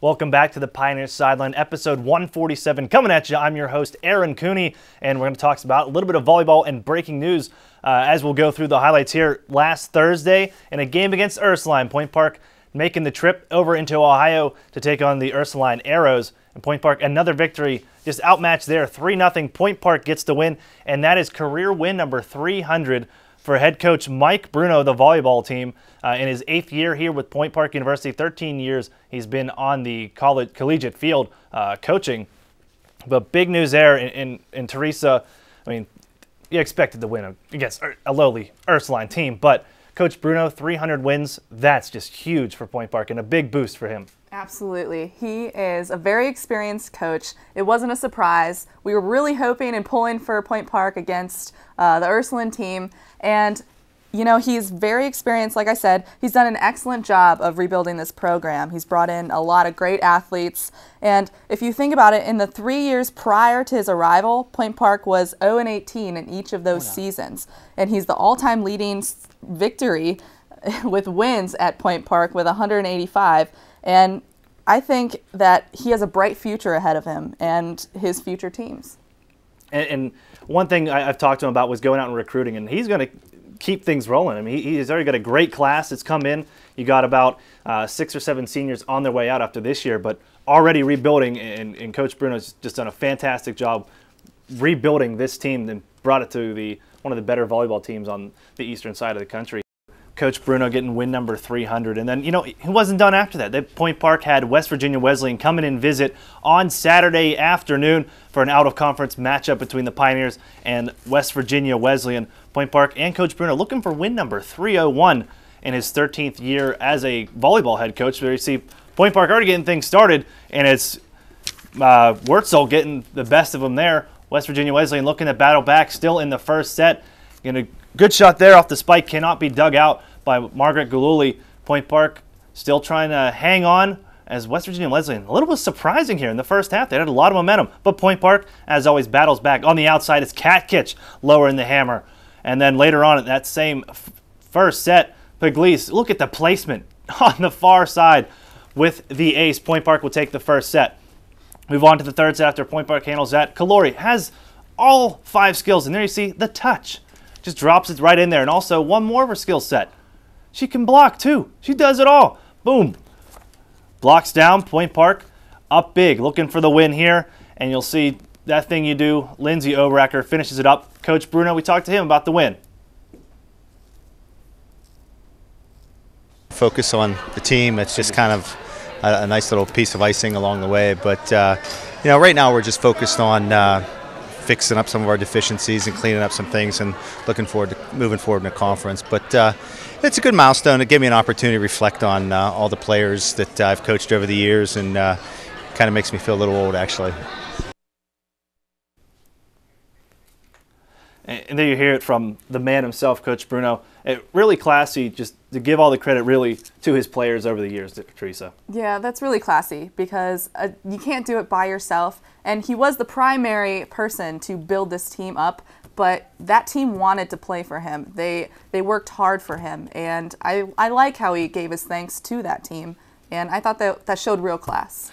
Welcome back to the Pioneers Sideline, episode 147. Coming at you, I'm your host, Aaron Cooney, and we're going to talk about a little bit of volleyball and breaking news as we'll go through the highlights here. Last Thursday, in a game against Ursuline, Point Park making the trip over into Ohio to take on the Ursuline Arrows. And Point Park, another victory, just outmatched there, 3-0. Point Park gets the win, and that is career win number 300 for head coach Mike Bruno, the volleyball team, in his 8th year here with Point Park University. 13 years he's been on the collegiate field coaching. But big news there in Teresa. I mean, you expected to win against a lowly Ursuline team, but Coach Bruno, 300 wins, that's just huge for Point Park and a big boost for him. Absolutely. He is a very experienced coach. It wasn't a surprise. We were really hoping and pulling for Point Park against the Ursuline team. And, you know, he's very experienced. Like I said, he's done an excellent job of rebuilding this program. He's brought in a lot of great athletes. And if you think about it, in the 3 years prior to his arrival, Point Park was 0-18 in each of those seasons. And he's the all-time leading victory with wins at Point Park with 185. And I think that he has a bright future ahead of him and his future teams. And one thing I've talked to him about was going out and recruiting, and he's going to keep things rolling. I mean, he's already got a great class that's come in. You got about 6 or 7 seniors on their way out after this year, but already rebuilding, and Coach Bruno's just done a fantastic job rebuilding this team and brought it to one of the better volleyball teams on the eastern side of the country. Coach Bruno getting win number 300. And then, you know, he wasn't done after that. Point Park had West Virginia Wesleyan come in and visit on Saturday afternoon for an out-of-conference matchup between the Pioneers and West Virginia Wesleyan. Point Park and Coach Bruno looking for win number 301 in his 13th year as a volleyball head coach. There you see Point Park already getting things started, and it's Wurtzel getting the best of them there. West Virginia Wesleyan looking to battle back, still in the first set. Good shot there off the spike, cannot be dug out by Margaret Galuli. Point Park still trying to hang on as West Virginia Wesleyan. A little bit surprising here in the first half. They had a lot of momentum, but Point Park, as always, battles back. On the outside, it's Katkich lowering the hammer. And then later on at that same first set, Pugliese, look at the placement on the far side with the ace. Point Park will take the first set. Move on to the third set after Point Park handles that. Kalori has all 5 skills, and there you see the touch. Just drops it right in there. And also one more of her skill set. She can block too. She does it all. Boom. Blocks down. Point Park up big. Looking for the win here. And you'll see that thing you do. Lindsay Obracker finishes it up. Coach Bruno, we talked to him about the win. Focus on the team. It's just kind of a nice little piece of icing along the way. But, you know, right now we're just focused on fixing up some of our deficiencies and cleaning up some things and looking forward to moving forward in the conference. But it's a good milestone. It gave me an opportunity to reflect on all the players that I've coached over the years, and kind of makes me feel a little old, actually. And there you hear it from the man himself, Coach Bruno. Really classy, just to give all the credit really to his players over the years, Teresa. Yeah, that's really classy because you can't do it by yourself. And he was the primary person to build this team up, but that team wanted to play for him. They worked hard for him, and I like how he gave his thanks to that team. And I thought that showed real class.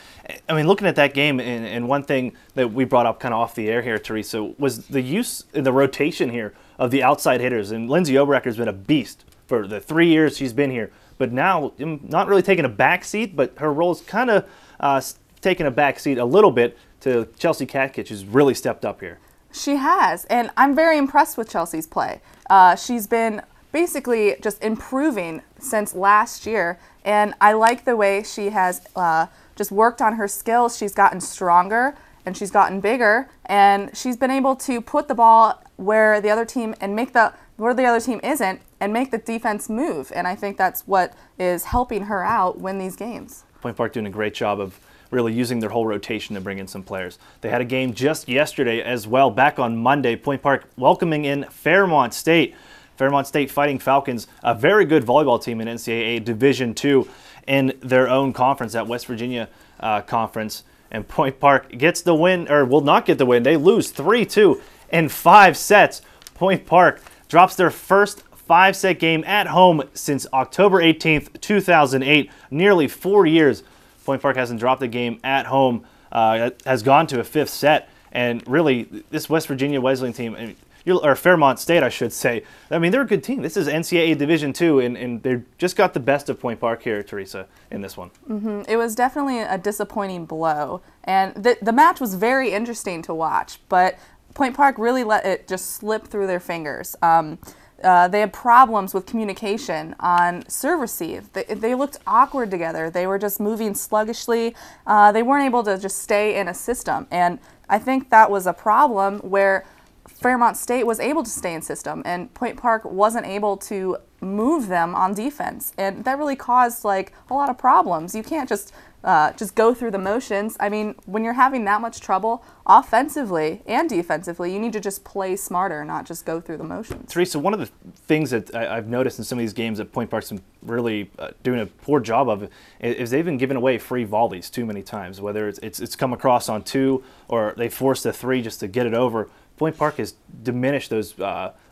I mean, looking at that game, and one thing that we brought up kind of off the air here, Teresa, was the use in the rotation here of the outside hitters. And Lindsay Obracker has been a beast for the 3 years she's been here. But now, not really taking a back seat, but her role's kind of taking a back seat a little bit to Chelsea Katkich, who's really stepped up here. She has, and I'm very impressed with Chelsea's play. She's been basically just improving since last year, and I like the way she has just worked on her skills. She's gotten stronger and she's gotten bigger, and she's been able to put the ball where the other team and where the other team isn't, and make the defense move. And I think that's what is helping her out win these games. Point Park doing a great job of really using their whole rotation to bring in some players. They had a game just yesterday as well, back on Monday. Point Park welcoming in Fairmont State. Fairmont State Fighting Falcons, a very good volleyball team in NCAA Division II in their own conference, that West Virginia conference. And Point Park gets the win, or will not get the win. They lose 3-2 in 5 sets. Point Park drops their first 5-set game at home since October 18th, 2008. Nearly 4 years Point Park hasn't dropped a game at home, has gone to a 5th set. And really, this West Virginia Wesleyan team, or Fairmont State, I should say, I mean, they're a good team. This is NCAA Division II, and they just got the best of Point Park here, Teresa, in this one. Mm-hmm. It was definitely a disappointing blow. And the match was very interesting to watch, but Point Park really let it just slip through their fingers. They had problems with communication on serve receive. They looked awkward together. They were just moving sluggishly. They weren't able to just stay in a system. And I think that was a problem where Fairmont State was able to stay in system and Point Park wasn't able to move them on defense. And that really caused like a lot of problems. You can't just go through the motions. I mean, when you're having that much trouble offensively and defensively, you need to just play smarter, not just go through the motions. Teresa, one of the things that I've noticed in some of these games that Point Park's been really doing a poor job of is they've been giving away free volleys too many times, whether it's come across on 2 or they forced a 3 just to get it over. Point Park has diminished those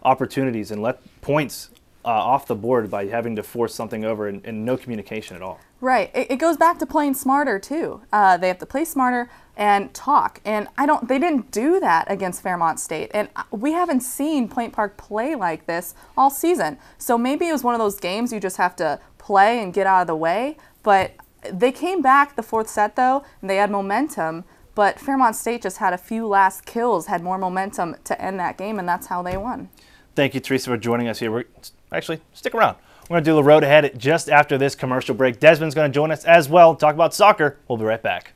opportunities and let points off the board by having to force something over and no communication at all. Right. It goes back to playing smarter too. They have to play smarter and talk. And they didn't do that against Fairmont State. And we haven't seen Point Park play like this all season. So maybe it was one of those games you just have to play and get out of the way. But they came back the 4th set though, and they had momentum. But Fairmont State just had a few last kills, had more momentum to end that game, and that's how they won. Thank you, Teresa, for joining us here. Actually, stick around. We're going to do the road ahead just after this commercial break. Desmond's going to join us as well, talk about soccer. We'll be right back.